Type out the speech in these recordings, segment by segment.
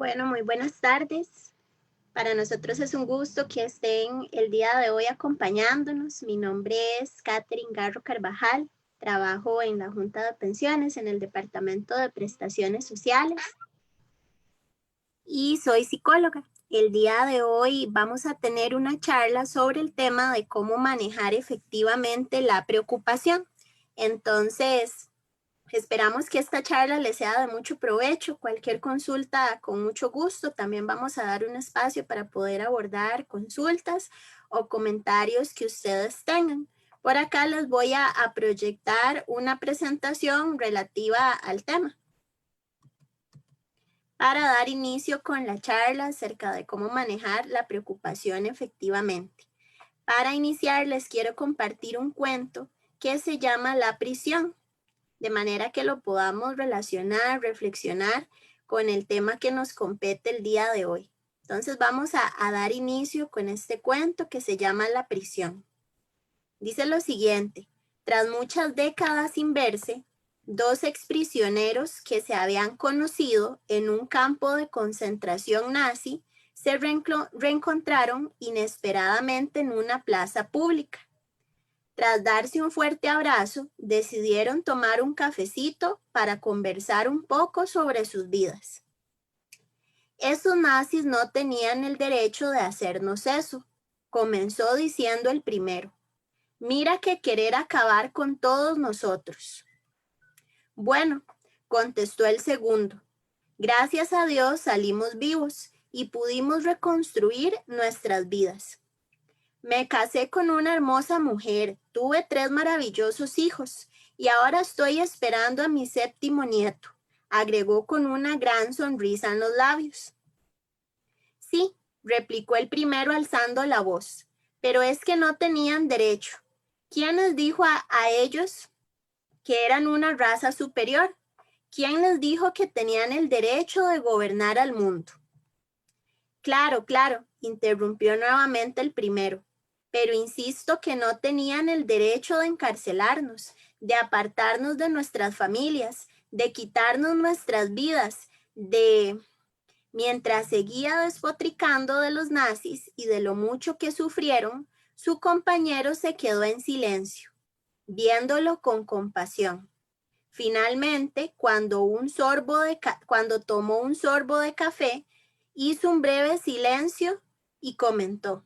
Bueno, muy buenas tardes. Para nosotros es un gusto que estén el día de hoy acompañándonos. Mi nombre es Catherine Garro Carvajal. Trabajo en la Junta de Pensiones en el Departamento de Prestaciones Sociales y soy psicóloga. El día de hoy vamos a tener una charla sobre el tema de cómo manejar efectivamente la preocupación. Entonces, esperamos que esta charla les sea de mucho provecho. Cualquier consulta, con mucho gusto. También vamos a dar un espacio para poder abordar consultas o comentarios que ustedes tengan. Por acá les voy a proyectar una presentación relativa al tema para dar inicio con la charla acerca de cómo manejar la preocupación efectivamente. Para iniciar, les quiero compartir un cuento que se llama La prisión, de manera que lo podamos relacionar, reflexionar con el tema que nos compete el día de hoy. Entonces vamos a dar inicio con este cuento que se llama La prisión. Dice lo siguiente: tras muchas décadas sin verse, dos exprisioneros que se habían conocido en un campo de concentración nazi se reencontraron inesperadamente en una plaza pública. Tras darse un fuerte abrazo, decidieron tomar un cafecito para conversar un poco sobre sus vidas. Esos nazis no tenían el derecho de hacernos eso, comenzó diciendo el primero. Mira que querer acabar con todos nosotros. Bueno, contestó el segundo. Gracias a Dios salimos vivos y pudimos reconstruir nuestras vidas. Me casé con una hermosa mujer, tuve 3 maravillosos hijos y ahora estoy esperando a mi 7º nieto, agregó con una gran sonrisa en los labios. Sí, replicó el primero alzando la voz, pero es que no tenían derecho. ¿Quién les dijo a ellos que eran una raza superior? ¿Quién les dijo que tenían el derecho de gobernar al mundo? Claro, interrumpió nuevamente el primero, pero insisto que no tenían el derecho de encarcelarnos, de apartarnos de nuestras familias, de quitarnos nuestras vidas, de... Mientras seguía despotricando de los nazis y de lo mucho que sufrieron, su compañero se quedó en silencio, viéndolo con compasión. Finalmente, cuando tomó un sorbo de café, hizo un breve silencio y comentó: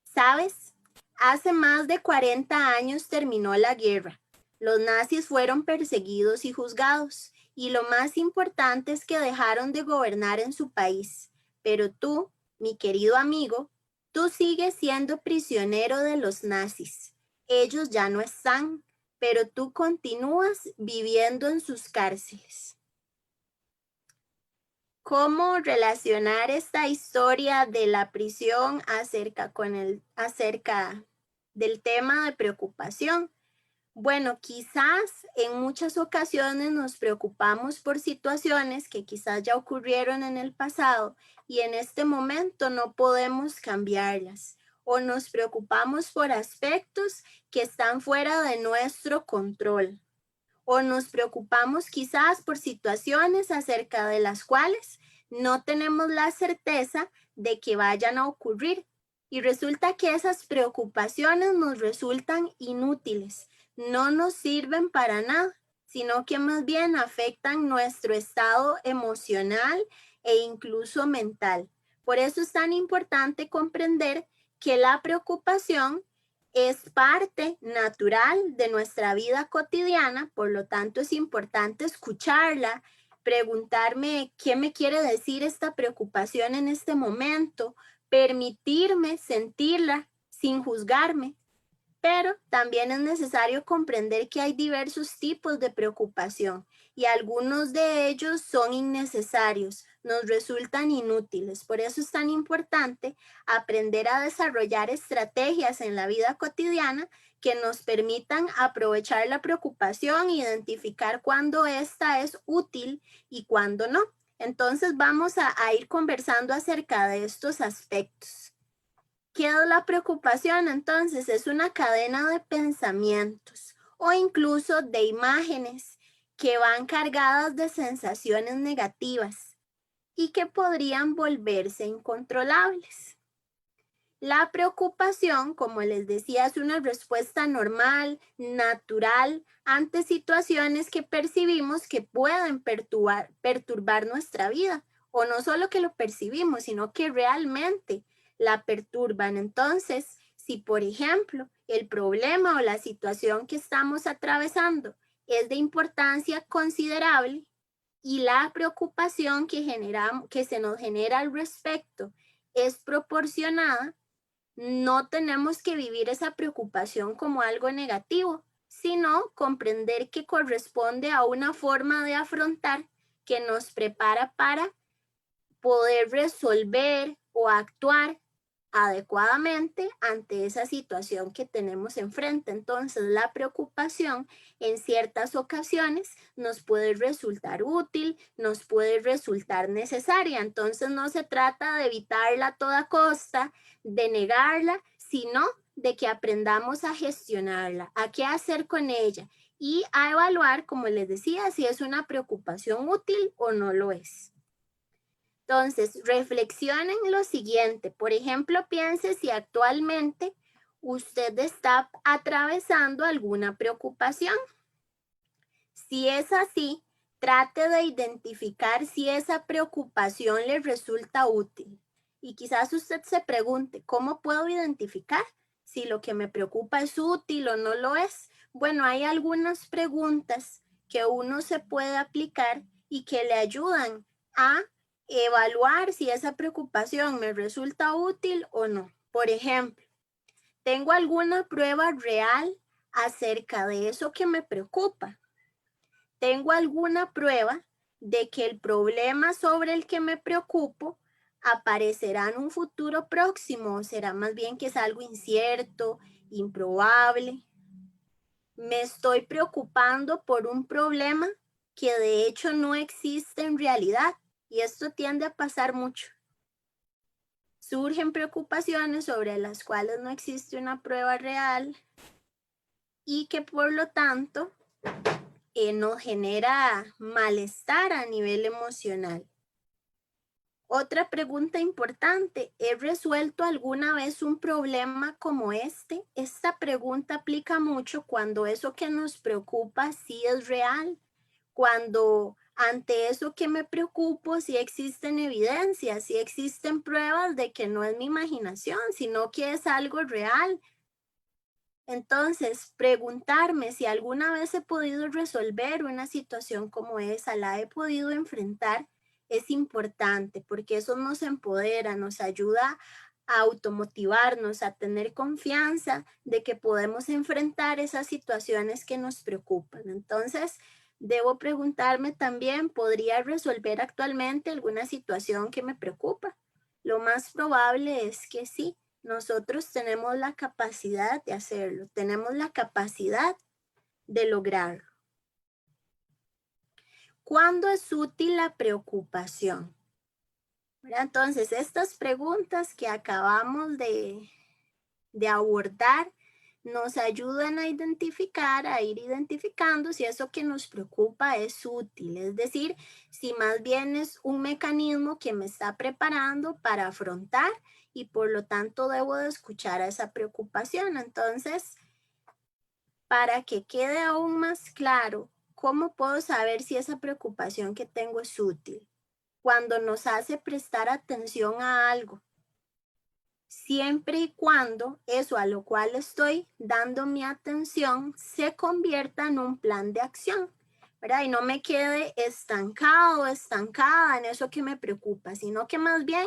¿sabes? Hace más de 40 años terminó la guerra. Los nazis fueron perseguidos y juzgados, y lo más importante es que dejaron de gobernar en su país. Pero tú, mi querido amigo, tú sigues siendo prisionero de los nazis. Ellos ya no están, pero tú continúas viviendo en sus cárceles. ¿Cómo relacionar esta historia de la prisión acerca del tema de preocupación? Bueno, quizás en muchas ocasiones nos preocupamos por situaciones que quizás ya ocurrieron en el pasado y en este momento no podemos cambiarlas, o nos preocupamos por aspectos que están fuera de nuestro control, o nos preocupamos quizás por situaciones acerca de las cuales no tenemos la certeza de que vayan a ocurrir. Y resulta que esas preocupaciones nos resultan inútiles, no nos sirven para nada, sino que más bien afectan nuestro estado emocional e incluso mental. Por eso es tan importante comprender que la preocupación es parte natural de nuestra vida cotidiana, por lo tanto es importante escucharla, preguntarme qué me quiere decir esta preocupación en este momento, permitirme sentirla sin juzgarme. Pero también es necesario comprender que hay diversos tipos de preocupación y algunos de ellos son innecesarios, nos resultan inútiles. Por eso es tan importante aprender a desarrollar estrategias en la vida cotidiana que nos permitan aprovechar la preocupación e identificar cuándo esta es útil y cuándo no. Entonces vamos a ir conversando acerca de estos aspectos. ¿Qué es la preocupación? Entonces, es una cadena de pensamientos o incluso de imágenes que van cargadas de sensaciones negativas. y que podrían volverse incontrolables. La preocupación, como les decía, es una respuesta normal, natural, ante situaciones que percibimos que pueden perturbar nuestra vida. O no solo que lo percibimos, sino que realmente la perturban. Entonces, si por ejemplo el problema o la situación que estamos atravesando es de importancia considerable y la preocupación que se nos genera al respecto es proporcionada, no tenemos que vivir esa preocupación como algo negativo, sino comprender que corresponde a una forma de afrontar que nos prepara para poder resolver o actuar adecuadamente ante esa situación que tenemos enfrente. Entonces, la preocupación en ciertas ocasiones nos puede resultar útil, nos puede resultar necesaria. Entonces, no se trata de evitarla a toda costa, de negarla, sino de que aprendamos a gestionarla, a qué hacer con ella y a evaluar, como les decía, si es una preocupación útil o no lo es. Entonces, reflexionen lo siguiente. Por ejemplo, piense si actualmente usted está atravesando alguna preocupación. Si es así, trate de identificar si esa preocupación le resulta útil. Y quizás usted se pregunte, ¿cómo puedo identificar si lo que me preocupa es útil o no lo es? Bueno, hay algunas preguntas que uno se puede aplicar y que le ayudan a evaluar si esa preocupación me resulta útil o no. Por ejemplo, ¿tengo alguna prueba real acerca de eso que me preocupa? ¿Tengo alguna prueba de que el problema sobre el que me preocupo aparecerá en un futuro próximo? ¿O será más bien que es algo incierto, improbable? ¿Me estoy preocupando por un problema que de hecho no existe en realidad? Y esto tiende a pasar mucho. Surgen preocupaciones sobre las cuales no existe una prueba real y que por lo tanto nos genera malestar a nivel emocional. Otra pregunta importante, ¿he resuelto alguna vez un problema como este? Esta pregunta aplica mucho cuando eso que nos preocupa sí es real, cuando ante eso que me preocupo sí existen evidencias, sí existen pruebas de que no es mi imaginación, sino que es algo real. Entonces, preguntarme si alguna vez he podido resolver una situación como esa, la he podido enfrentar, es importante porque eso nos empodera, nos ayuda a automotivarnos, a tener confianza de que podemos enfrentar esas situaciones que nos preocupan. Entonces, debo preguntarme también, ¿podría resolver actualmente alguna situación que me preocupa? Lo más probable es que sí. Nosotros tenemos la capacidad de hacerlo, tenemos la capacidad de lograrlo. ¿Cuándo es útil la preocupación? ¿Verdad? Entonces, estas preguntas que acabamos de abordar nos ayudan a identificar, a ir identificando si eso que nos preocupa es útil, es decir, si más bien es un mecanismo que me está preparando para afrontar y por lo tanto debo de escuchar a esa preocupación. Entonces, para que quede aún más claro, ¿cómo puedo saber si esa preocupación que tengo es útil? Cuando nos hace prestar atención a algo, siempre y cuando eso a lo cual estoy dando mi atención se convierta en un plan de acción, ¿verdad? Y no me quede estancado, estancada en eso que me preocupa, sino que más bien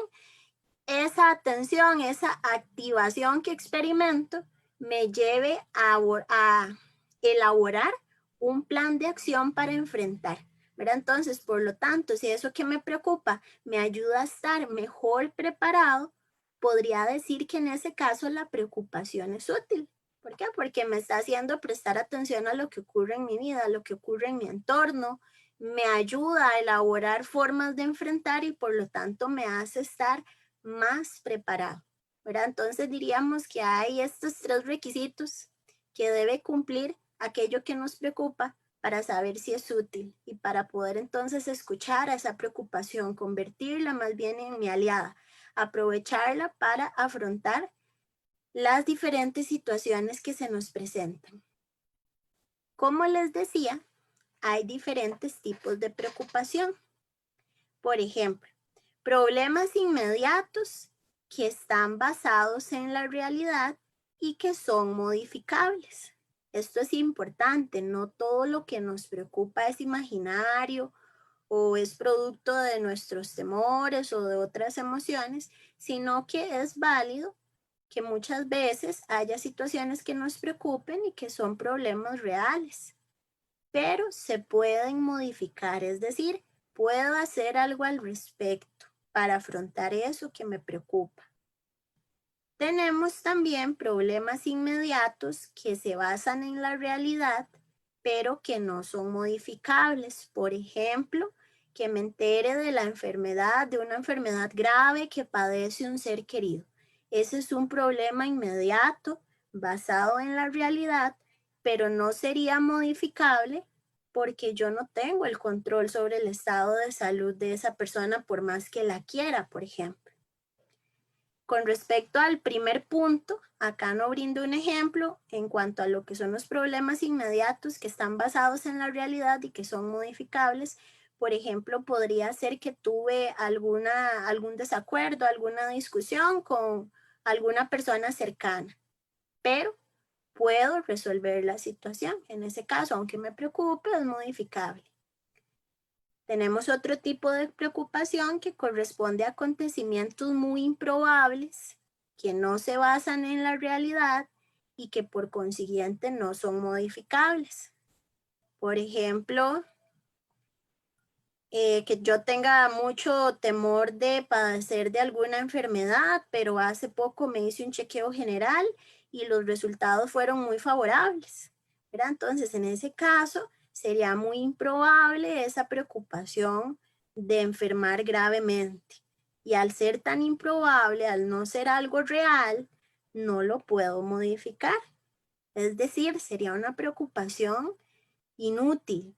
esa atención, esa activación que experimento me lleve a elaborar un plan de acción para enfrentar, ¿verdad? Entonces, por lo tanto, si eso que me preocupa me ayuda a estar mejor preparado, podría decir que en ese caso la preocupación es útil. ¿Por qué? Porque me está haciendo prestar atención a lo que ocurre en mi vida, a lo que ocurre en mi entorno, me ayuda a elaborar formas de enfrentar y por lo tanto me hace estar más preparado, ¿verdad? Entonces diríamos que hay estos tres requisitos que debe cumplir aquello que nos preocupa para saber si es útil y para poder entonces escuchar a esa preocupación, convertirla más bien en mi aliada, aprovecharla para afrontar las diferentes situaciones que se nos presentan. Como les decía, hay diferentes tipos de preocupación. Por ejemplo, problemas inmediatos que están basados en la realidad y que son modificables. Esto es importante, no todo lo que nos preocupa es imaginario o es producto de nuestros temores o de otras emociones, sino que es válido que muchas veces haya situaciones que nos preocupen y que son problemas reales, pero se pueden modificar, es decir, puedo hacer algo al respecto para afrontar eso que me preocupa. Tenemos también problemas inmediatos que se basan en la realidad, pero que no son modificables. Por ejemplo, que me entere de la enfermedad, de una enfermedad grave que padece un ser querido. Ese es un problema inmediato basado en la realidad, pero no sería modificable porque yo no tengo el control sobre el estado de salud de esa persona por más que la quiera, por ejemplo. Con respecto al primer punto, acá no brindo un ejemplo en cuanto a lo que son los problemas inmediatos que están basados en la realidad y que son modificables. Por ejemplo, podría ser que tuve algún desacuerdo, alguna discusión con alguna persona cercana, pero puedo resolver la situación. En ese caso, aunque me preocupe, es modificable. Tenemos otro tipo de preocupación que corresponde a acontecimientos muy improbables, que no se basan en la realidad y que por consiguiente no son modificables. Por ejemplo, que yo tenga mucho temor de padecer de alguna enfermedad, pero hace poco me hice un chequeo general y los resultados fueron muy favorables, ¿verdad? Entonces, en ese caso, sería muy improbable esa preocupación de enfermar gravemente. Y al ser tan improbable, al no ser algo real, no lo puedo modificar. Es decir, sería una preocupación inútil.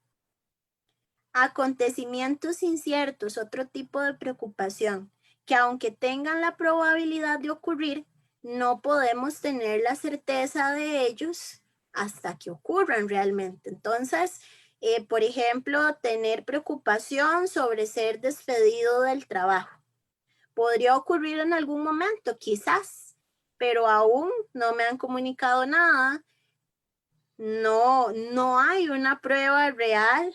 Acontecimientos inciertos, otro tipo de preocupación, que aunque tengan la probabilidad de ocurrir, no podemos tener la certeza de ellos hasta que ocurran realmente. Entonces, por ejemplo, tener preocupación sobre ser despedido del trabajo. Podría ocurrir en algún momento, quizás, pero aún no me han comunicado nada. No hay una prueba real,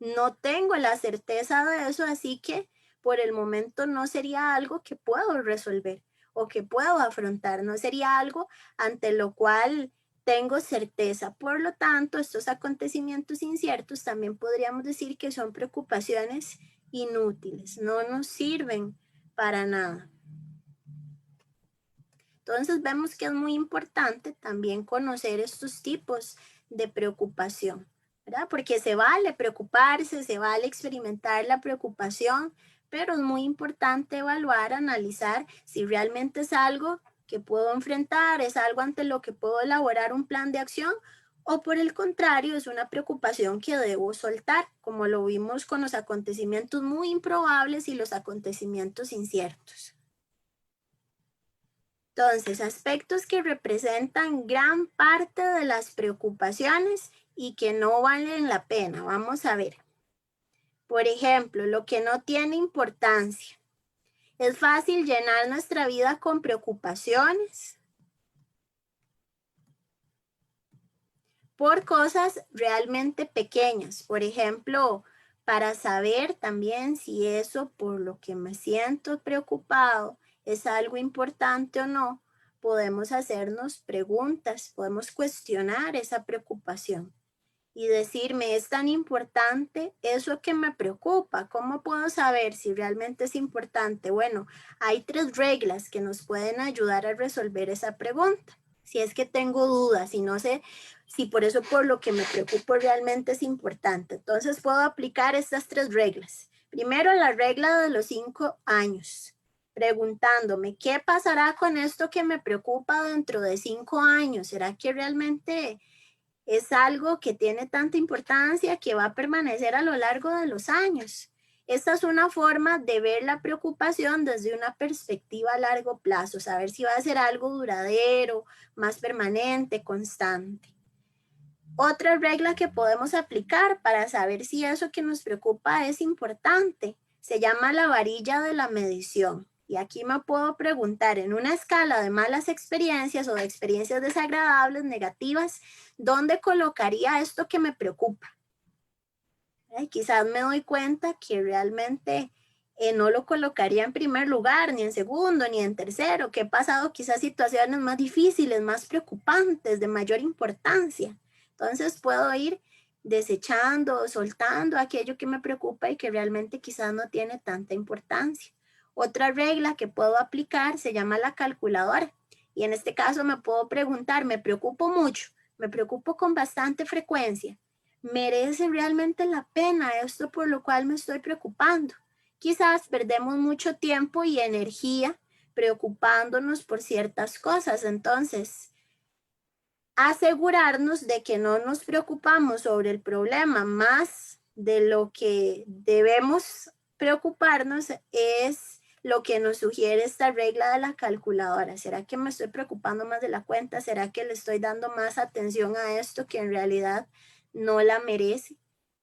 no tengo la certeza de eso, así que por el momento no sería algo que puedo resolver o que puedo afrontar, no sería algo ante lo cual tengo certeza. Por lo tanto, estos acontecimientos inciertos también podríamos decir que son preocupaciones inútiles, no nos sirven para nada. Entonces vemos que es muy importante también conocer estos tipos de preocupación, ¿verdad? Porque se vale preocuparse, se vale experimentar la preocupación, pero es muy importante evaluar, analizar si realmente es algo que puedo enfrentar, es algo ante lo que puedo elaborar un plan de acción o por el contrario es una preocupación que debo soltar, como lo vimos con los acontecimientos muy improbables y los acontecimientos inciertos. Entonces, aspectos que representan gran parte de las preocupaciones y que no valen la pena. Vamos a ver. Por ejemplo, lo que no tiene importancia. Es fácil llenar nuestra vida con preocupaciones por cosas realmente pequeñas. Por ejemplo, para saber también si eso por lo que me siento preocupado es algo importante o no, podemos hacernos preguntas, podemos cuestionar esa preocupación y decirme, ¿es tan importante eso que me preocupa? ¿Cómo puedo saber si realmente es importante? Bueno, hay 3 reglas que nos pueden ayudar a resolver esa pregunta. Si es que tengo dudas y no sé si por eso por lo que me preocupo realmente es importante. Entonces puedo aplicar estas 3 reglas. Primero, la regla de los 5 años. Preguntándome, ¿qué pasará con esto que me preocupa dentro de 5 años? ¿Será que realmente Es algo que tiene tanta importancia que va a permanecer a lo largo de los años. Esta es una forma de ver la preocupación desde una perspectiva a largo plazo, saber si va a ser algo duradero, más permanente, constante. Otra regla que podemos aplicar para saber si eso que nos preocupa es importante se llama la varilla de la medición. Y aquí me puedo preguntar, en una escala de malas experiencias o de experiencias desagradables, negativas, ¿dónde colocaría esto que me preocupa? Quizás me doy cuenta que realmente no lo colocaría en primer lugar, ni en segundo, ni en tercero, que he pasado quizás situaciones más difíciles, más preocupantes, de mayor importancia. Entonces puedo ir desechando, soltando aquello que me preocupa y que realmente quizás no tiene tanta importancia. Otra regla que puedo aplicar se llama la calculadora. Y en este caso me puedo preguntar, me preocupo mucho, me preocupo con bastante frecuencia. ¿Merece realmente la pena esto por lo cual me estoy preocupando? Quizás perdemos mucho tiempo y energía preocupándonos por ciertas cosas. Entonces, asegurarnos de que no nos preocupamos sobre el problema más de lo que debemos preocuparnos es lo que nos sugiere esta regla de la calculadora. ¿Será que me estoy preocupando más de la cuenta? ¿Será que le estoy dando más atención a esto que en realidad no la merece?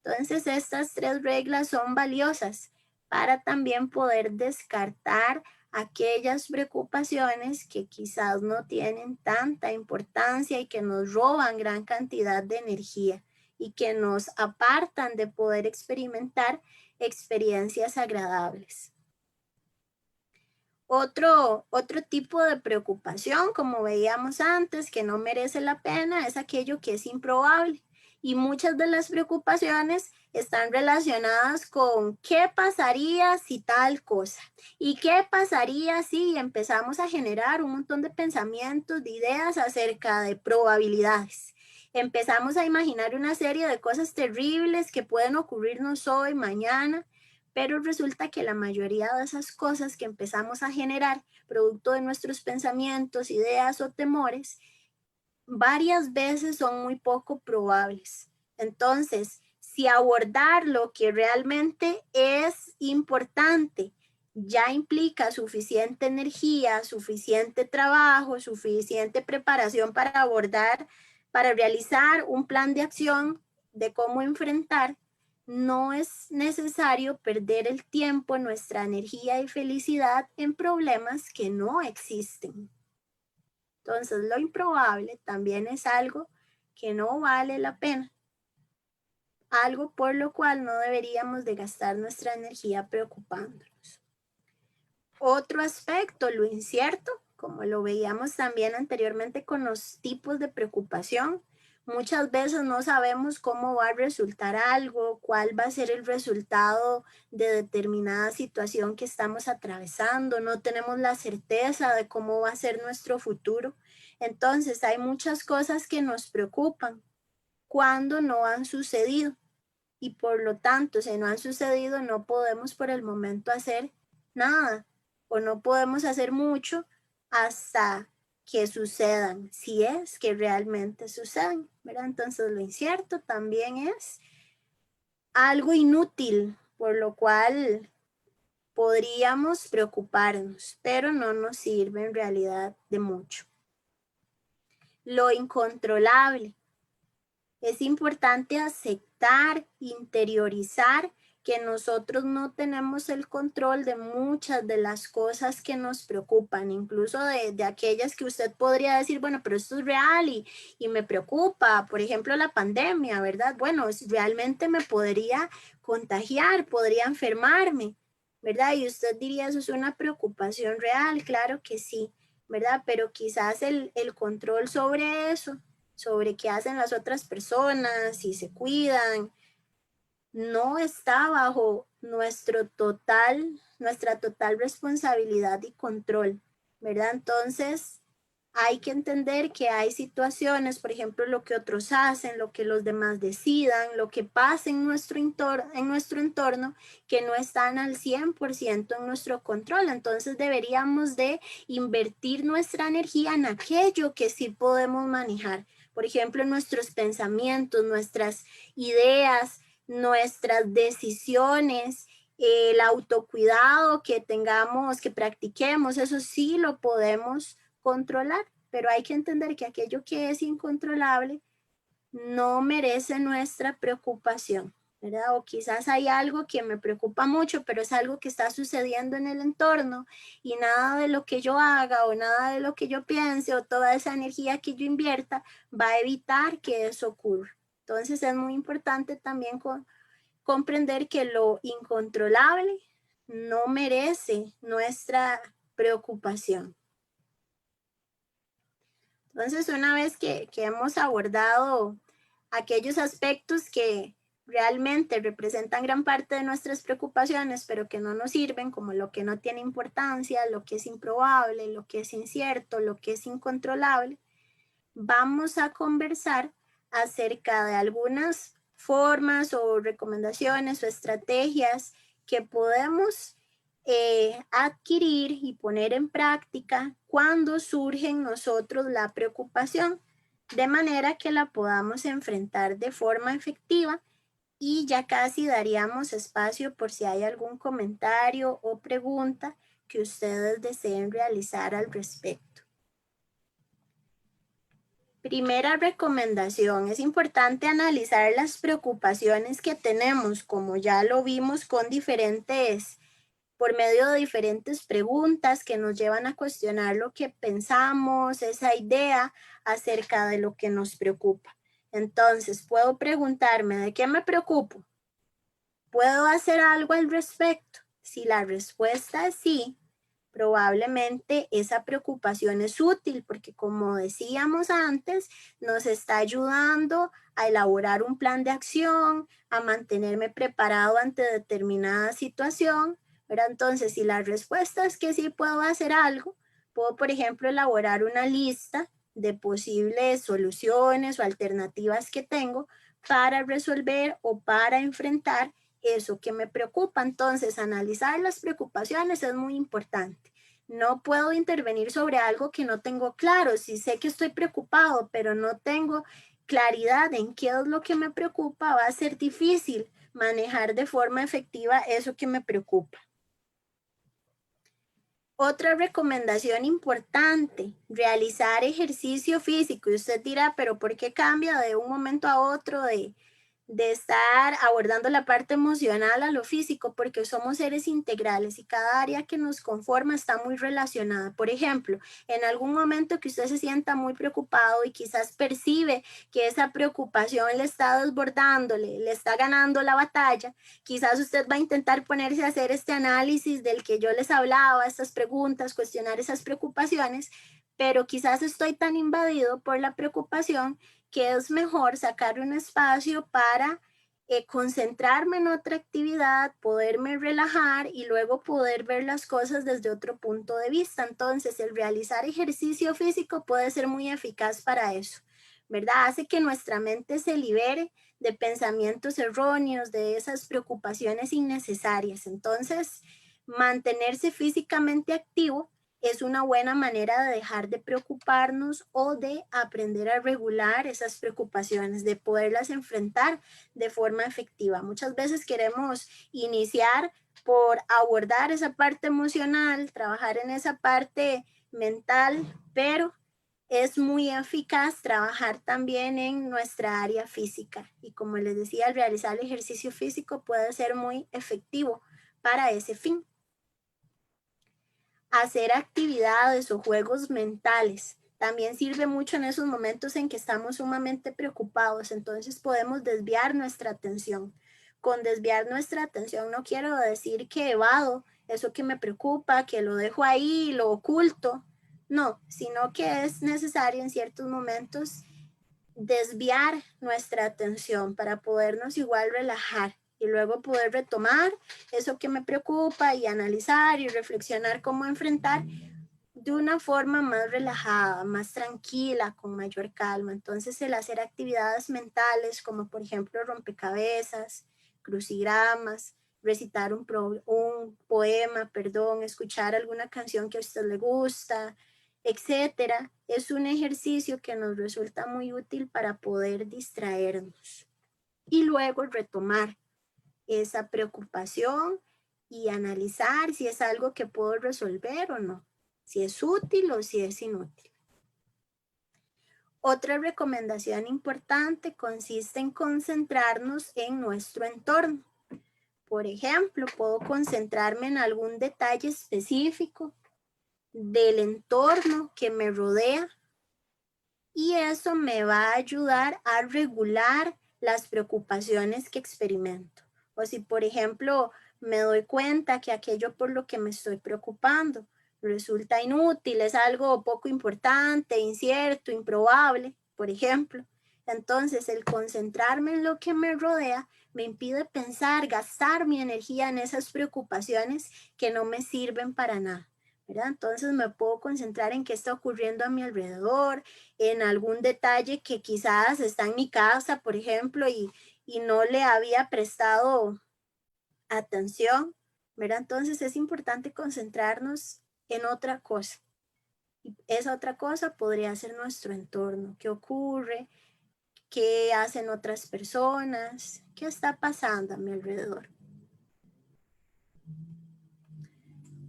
Entonces, estas 3 reglas son valiosas para también poder descartar aquellas preocupaciones que quizás no tienen tanta importancia y que nos roban gran cantidad de energía y que nos apartan de poder experimentar experiencias agradables. Otro tipo de preocupación, como veíamos antes, que no merece la pena, es aquello que es improbable. Y muchas de las preocupaciones están relacionadas con qué pasaría si tal cosa. ¿Y qué pasaría si empezamos a generar un montón de pensamientos, de ideas acerca de probabilidades? Empezamos a imaginar una serie de cosas terribles que pueden ocurrirnos hoy, mañana, pero resulta que la mayoría de esas cosas que empezamos a generar, producto de nuestros pensamientos, ideas o temores, varias veces son muy poco probables. Entonces, si abordar lo que realmente es importante ya implica suficiente energía, suficiente trabajo, suficiente preparación para abordar, para realizar un plan de acción de cómo enfrentar, no es necesario perder el tiempo, nuestra energía y felicidad en problemas que no existen. Entonces, lo improbable también es algo que no vale la pena, algo por lo cual no deberíamos de gastar nuestra energía preocupándonos. Otro aspecto, lo incierto, como lo veíamos también anteriormente con los tipos de preocupación. Muchas veces no sabemos cómo va a resultar algo, cuál va a ser el resultado de determinada situación que estamos atravesando, no tenemos la certeza de cómo va a ser nuestro futuro. Entonces hay muchas cosas que nos preocupan cuando no han sucedido y por lo tanto, si no han sucedido, no podemos por el momento hacer nada o no podemos hacer mucho hasta que sucedan, si es que realmente suceden, ¿verdad? Entonces lo incierto también es algo inútil, por lo cual podríamos preocuparnos, pero no nos sirve en realidad de mucho. Lo incontrolable. Es importante aceptar, interiorizar que nosotros no tenemos el control de muchas de las cosas que nos preocupan, incluso de aquellas que usted podría decir, bueno, pero esto es real y me preocupa, por ejemplo, la pandemia, ¿verdad? Bueno, realmente me podría contagiar, podría enfermarme, ¿verdad? Y usted diría, eso es una preocupación real, claro que sí, ¿verdad? Pero quizás el control sobre eso, sobre qué hacen las otras personas, si se cuidan, no está bajo nuestra total responsabilidad y control, ¿verdad? Entonces, hay que entender que hay situaciones, por ejemplo, lo que otros hacen, lo que los demás decidan, lo que pasa en nuestro entorno, que no están al 100% en nuestro control. Entonces, deberíamos de invertir nuestra energía en aquello que sí podemos manejar. Por ejemplo, nuestros pensamientos, nuestras ideas, nuestras decisiones, el autocuidado que tengamos, que practiquemos, eso sí lo podemos controlar, pero hay que entender que aquello que es incontrolable no merece nuestra preocupación, ¿verdad? O quizás hay algo que me preocupa mucho, pero es algo que está sucediendo en el entorno y nada de lo que yo haga o nada de lo que yo piense o toda esa energía que yo invierta va a evitar que eso ocurra. Entonces es muy importante también comprender que lo incontrolable no merece nuestra preocupación. Entonces, una vez que hemos abordado aquellos aspectos que realmente representan gran parte de nuestras preocupaciones, pero que no nos sirven, como lo que no tiene importancia, lo que es improbable, lo que es incierto, lo que es incontrolable, vamos a conversar acerca de algunas formas o recomendaciones o estrategias que podemos adquirir y poner en práctica cuando surge en nosotros la preocupación, de manera que la podamos enfrentar de forma efectiva y ya casi daríamos espacio por si hay algún comentario o pregunta que ustedes deseen realizar al respecto. Primera recomendación, es importante analizar las preocupaciones que tenemos, como ya lo vimos por medio de diferentes preguntas que nos llevan a cuestionar lo que pensamos, esa idea acerca de lo que nos preocupa. Entonces, puedo preguntarme, ¿de qué me preocupo? ¿Puedo hacer algo al respecto? Si la respuesta es sí, probablemente esa preocupación es útil porque, como decíamos antes, nos está ayudando a elaborar un plan de acción, a mantenerme preparado ante determinada situación, ¿verdad? Entonces, si la respuesta es que sí puedo hacer algo, puedo, por ejemplo, elaborar una lista de posibles soluciones o alternativas que tengo para resolver o para enfrentar eso que me preocupa. Entonces, analizar las preocupaciones es muy importante. No puedo intervenir sobre algo que no tengo claro. Si sé que estoy preocupado, pero no tengo claridad en qué es lo que me preocupa, va a ser difícil manejar de forma efectiva eso que me preocupa. Otra recomendación importante, realizar ejercicio físico. Y usted dirá, pero ¿por qué cambia de un momento a otro de estar abordando la parte emocional a lo físico? Porque somos seres integrales y cada área que nos conforma está muy relacionada. Por ejemplo, en algún momento que usted se sienta muy preocupado y quizás percibe que esa preocupación le está desbordando, le está ganando la batalla, quizás usted va a intentar ponerse a hacer este análisis del que yo les hablaba, estas preguntas, cuestionar esas preocupaciones, pero quizás estoy tan invadido por la preocupación que es mejor sacar un espacio para concentrarme en otra actividad, poderme relajar y luego poder ver las cosas desde otro punto de vista. Entonces, el realizar ejercicio físico puede ser muy eficaz para eso, ¿verdad? Hace que nuestra mente se libere de pensamientos erróneos, de esas preocupaciones innecesarias. Entonces, mantenerse físicamente activo es una buena manera de dejar de preocuparnos o de aprender a regular esas preocupaciones, de poderlas enfrentar de forma efectiva. Muchas veces queremos iniciar por abordar esa parte emocional, trabajar en esa parte mental, pero es muy eficaz trabajar también en nuestra área física. Y como les decía, al realizar el ejercicio físico puede ser muy efectivo para ese fin. Hacer actividades o juegos mentales también sirve mucho en esos momentos en que estamos sumamente preocupados. Entonces podemos desviar nuestra atención. Con desviar nuestra atención no quiero decir que evado eso que me preocupa, que lo dejo ahí, lo oculto. No, sino que es necesario en ciertos momentos desviar nuestra atención para podernos igual relajar y luego poder retomar eso que me preocupa y analizar y reflexionar cómo enfrentar de una forma más relajada, más tranquila, con mayor calma. Entonces, el hacer actividades mentales como por ejemplo rompecabezas, crucigramas, recitar un poema, escuchar alguna canción que a usted le gusta, etcétera, es un ejercicio que nos resulta muy útil para poder distraernos y luego retomar esa preocupación y analizar si es algo que puedo resolver o no, si es útil o si es inútil. Otra recomendación importante consiste en concentrarnos en nuestro entorno. Por ejemplo, puedo concentrarme en algún detalle específico del entorno que me rodea y eso me va a ayudar a regular las preocupaciones que experimento. O si, por ejemplo, me doy cuenta que aquello por lo que me estoy preocupando resulta inútil, es algo poco importante, incierto, improbable, por ejemplo. Entonces, el concentrarme en lo que me rodea me impide pensar, gastar mi energía en esas preocupaciones que no me sirven para nada, ¿verdad? Entonces, me puedo concentrar en qué está ocurriendo a mi alrededor, en algún detalle que quizás está en mi casa, por ejemplo, y no le había prestado atención, ¿verdad? Entonces es importante concentrarnos en otra cosa. Y esa otra cosa podría ser nuestro entorno. ¿Qué ocurre? ¿Qué hacen otras personas? ¿Qué está pasando a mi alrededor?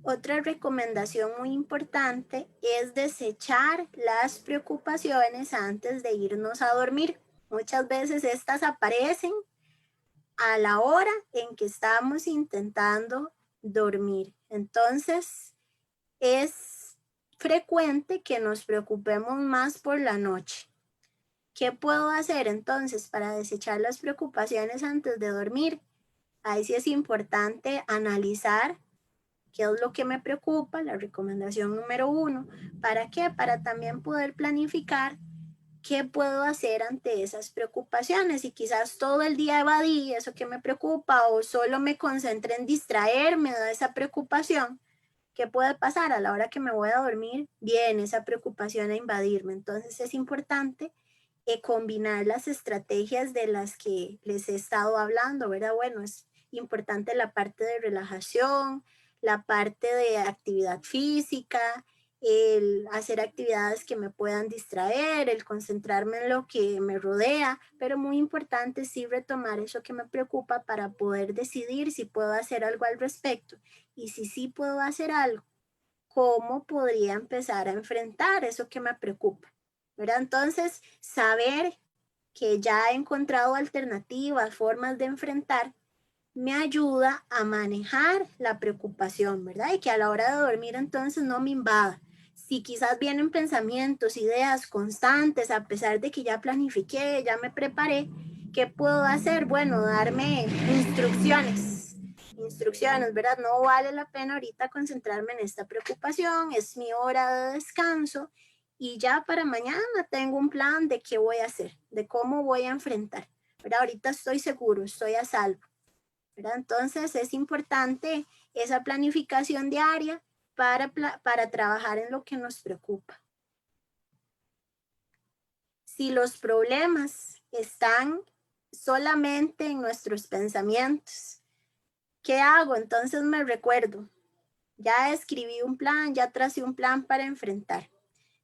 Otra recomendación muy importante es desechar las preocupaciones antes de irnos a dormir. Muchas veces estas aparecen a la hora en que estamos intentando dormir. Entonces, es frecuente que nos preocupemos más por la noche. ¿Qué puedo hacer entonces para desechar las preocupaciones antes de dormir? Ahí sí es importante analizar qué es lo que me preocupa, la recomendación número 1. ¿Para qué? Para también poder planificar qué puedo hacer ante esas preocupaciones. Y quizás todo el día evadí eso que me preocupa o solo me concentré en distraerme de esa preocupación. ¿Qué puede pasar? A la hora que me voy a dormir, viene esa preocupación a invadirme. Entonces es importante combinar las estrategias de las que les he estado hablando, ¿verdad? Bueno, es importante la parte de relajación, la parte de actividad física, el hacer actividades que me puedan distraer, el concentrarme en lo que me rodea, pero muy importante sí retomar eso que me preocupa para poder decidir si puedo hacer algo al respecto y si sí puedo hacer algo, cómo podría empezar a enfrentar eso que me preocupa, ¿verdad? Entonces, saber que ya he encontrado alternativas, formas de enfrentar, me ayuda a manejar la preocupación, ¿verdad? Y que a la hora de dormir entonces no me invada. Si quizás vienen pensamientos, ideas constantes, a pesar de que ya planifiqué, ya me preparé, ¿qué puedo hacer? Bueno, darme instrucciones, ¿verdad? No vale la pena ahorita concentrarme en esta preocupación, es mi hora de descanso y ya para mañana tengo un plan de qué voy a hacer, de cómo voy a enfrentar, ¿verdad? Ahorita estoy seguro, estoy a salvo, ¿verdad? Entonces es importante esa planificación diaria para trabajar en lo que nos preocupa. Si los problemas están solamente en nuestros pensamientos, ¿qué hago? Entonces me recuerdo, ya escribí un plan, ya tracé un plan para enfrentar.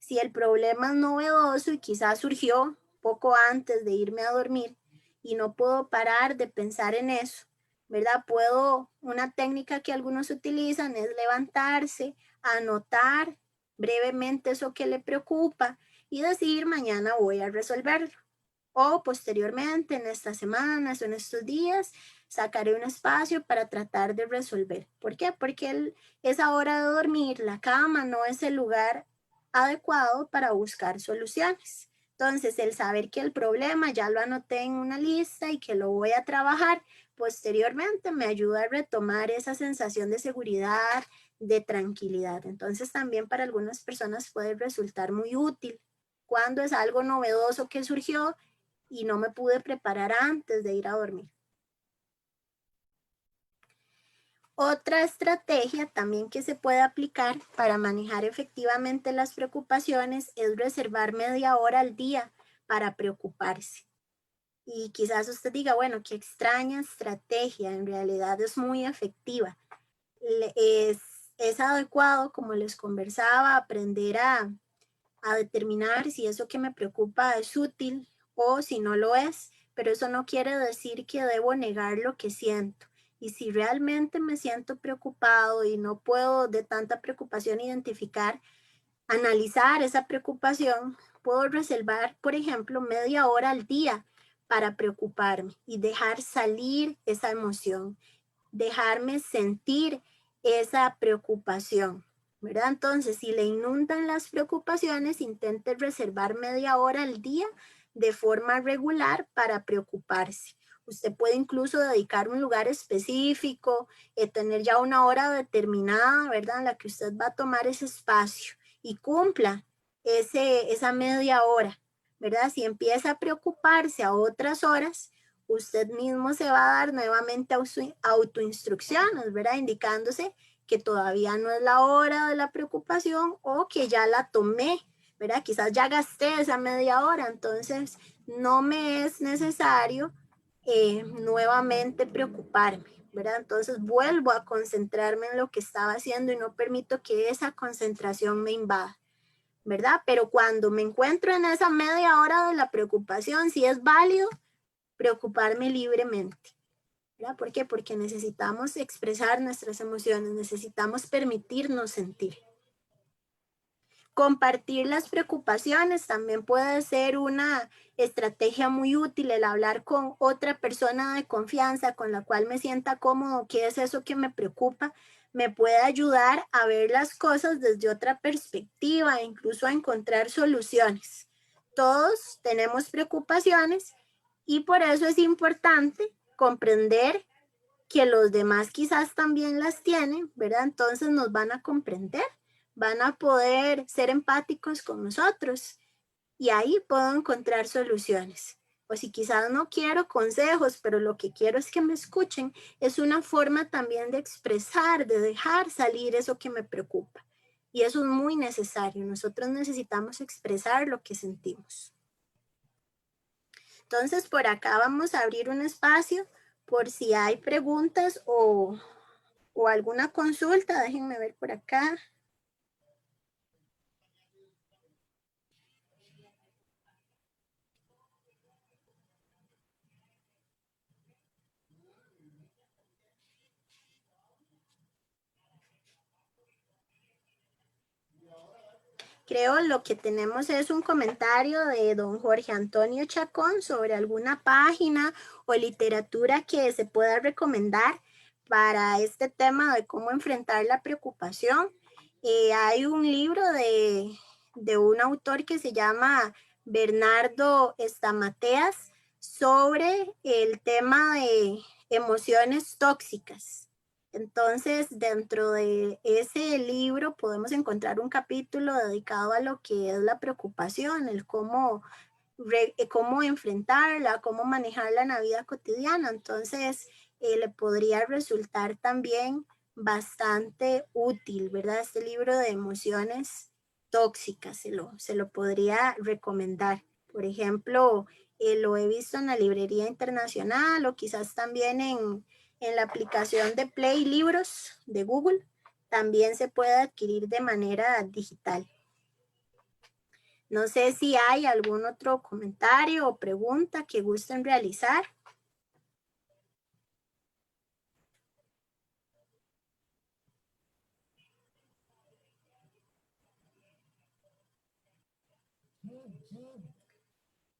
Si el problema es novedoso y quizás surgió poco antes de irme a dormir y no puedo parar de pensar en eso, ¿verdad? Una técnica que algunos utilizan es levantarse, anotar brevemente eso que le preocupa y decir mañana voy a resolverlo. O posteriormente, en estas semanas o en estos días, sacaré un espacio para tratar de resolver. ¿Por qué? Porque esa hora de dormir, la cama no es el lugar adecuado para buscar soluciones. Entonces, el saber que el problema ya lo anoté en una lista y que lo voy a trabajar posteriormente me ayuda a retomar esa sensación de seguridad, de tranquilidad. Entonces, también para algunas personas puede resultar muy útil cuando es algo novedoso que surgió y no me pude preparar antes de ir a dormir. Otra estrategia también que se puede aplicar para manejar efectivamente las preocupaciones es reservar media hora al día para preocuparse. Y quizás usted diga, bueno, qué extraña estrategia, en realidad es muy efectiva. Es es adecuado, como les conversaba, aprender a determinar si eso que me preocupa es útil o si no lo es, pero eso no quiere decir que debo negar lo que siento. Y si realmente me siento preocupado y no puedo de tanta preocupación identificar, analizar esa preocupación, puedo reservar, por ejemplo, media hora al día para preocuparme y dejar salir esa emoción, dejarme sentir esa preocupación, ¿verdad? Entonces, si le inundan las preocupaciones, intente reservar media hora al día de forma regular para preocuparse. Usted puede incluso dedicar un lugar específico, tener ya una hora determinada, ¿verdad? En la que usted va a tomar ese espacio y cumpla esa media hora, ¿verdad? Si empieza a preocuparse a otras horas, usted mismo se va a dar nuevamente autoinstrucciones, ¿verdad? Indicándose que todavía no es la hora de la preocupación o que ya la tomé, ¿verdad? Quizás ya gasté esa media hora, entonces no me es necesario nuevamente preocuparme, ¿verdad? Entonces vuelvo a concentrarme en lo que estaba haciendo y no permito que esa concentración me invada, ¿verdad? Pero cuando me encuentro en esa media hora de la preocupación, si es válido, preocuparme libremente, ¿verdad? ¿Por qué? Porque necesitamos expresar nuestras emociones, necesitamos permitirnos sentir. Compartir las preocupaciones también puede ser una estrategia muy útil, el hablar con otra persona de confianza con la cual me sienta cómodo, qué es eso que me preocupa, me puede ayudar a ver las cosas desde otra perspectiva, incluso a encontrar soluciones. Todos tenemos preocupaciones y por eso es importante comprender que los demás quizás también las tienen, ¿verdad? Entonces nos van a comprender, van a poder ser empáticos con nosotros y ahí puedo encontrar soluciones. O si quizás no quiero consejos, pero lo que quiero es que me escuchen, es una forma también de expresar, de dejar salir eso que me preocupa. Y eso es muy necesario. Nosotros necesitamos expresar lo que sentimos. Entonces, por acá vamos a abrir un espacio por si hay preguntas o alguna consulta. Déjenme ver por acá. Creo lo que tenemos es un comentario de don Jorge Antonio Chacón sobre alguna página o literatura que se pueda recomendar para este tema de cómo enfrentar la preocupación. Hay un libro de un autor que se llama Bernardo Estamateas sobre el tema de emociones tóxicas. Entonces, dentro de ese libro podemos encontrar un capítulo dedicado a lo que es la preocupación, el cómo enfrentarla, cómo manejarla en la vida cotidiana. Entonces, le podría resultar también bastante útil, ¿verdad? Este libro de emociones tóxicas, se lo podría recomendar. Por ejemplo, lo he visto en la librería internacional o quizás también en la aplicación de Play Libros de Google, también se puede adquirir de manera digital. No sé si hay algún otro comentario o pregunta que gusten realizar.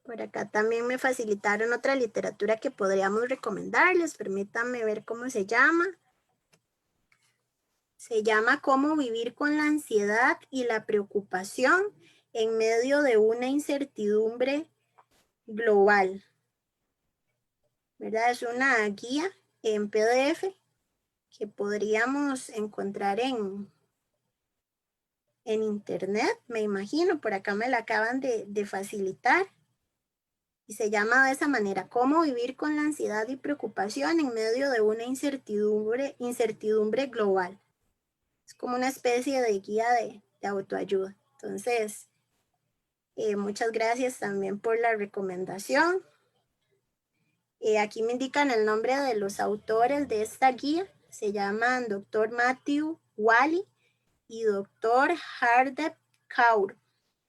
Por acá también me facilitaron otra literatura que podríamos recomendarles. Permítanme ver cómo se llama. Se llama Cómo vivir con la ansiedad y la preocupación en medio de una incertidumbre global. ¿Verdad? Es una guía en PDF que podríamos encontrar en internet, me imagino. Por acá me la acaban de facilitar. Y se llama de esa manera, Cómo vivir con la ansiedad y preocupación en medio de una incertidumbre global. Es como una especie de guía de autoayuda. Entonces, muchas gracias también por la recomendación. Aquí me indican el nombre de los autores de esta guía. Se llaman Dr. Matthew Waley y doctor Hardep Kaur.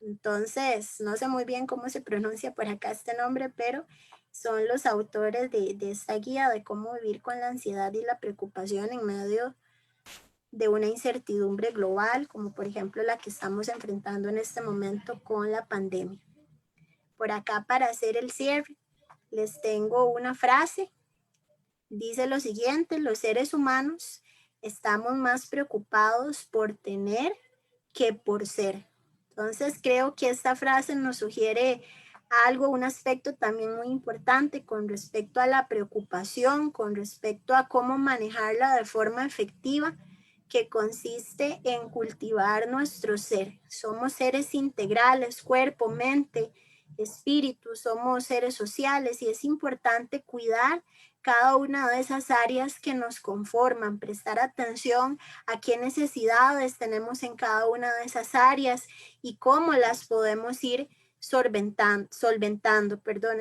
Entonces, no sé muy bien cómo se pronuncia por acá este nombre, pero son los autores de esta guía de cómo vivir con la ansiedad y la preocupación en medio de una incertidumbre global, como por ejemplo la que estamos enfrentando en este momento con la pandemia. Por acá, para hacer el cierre, les tengo una frase. Dice lo siguiente: los seres humanos estamos más preocupados por tener que por ser. Entonces creo que esta frase nos sugiere algo, un aspecto también muy importante con respecto a la preocupación, con respecto a cómo manejarla de forma efectiva, que consiste en cultivar nuestro ser. Somos seres integrales, cuerpo, mente, espíritu, somos seres sociales y es importante cuidar cada una de esas áreas que nos conforman, prestar atención a qué necesidades tenemos en cada una de esas áreas y cómo las podemos ir solventando.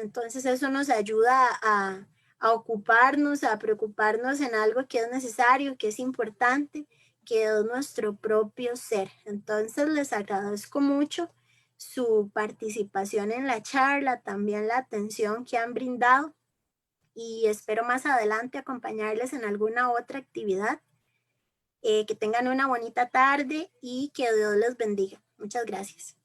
Entonces eso nos ayuda a ocuparnos, a preocuparnos en algo que es necesario, que es importante, que es nuestro propio ser. Entonces les agradezco mucho su participación en la charla, también la atención que han brindado y espero más adelante acompañarles en alguna otra actividad. Que tengan una bonita tarde y que Dios les bendiga. Muchas gracias.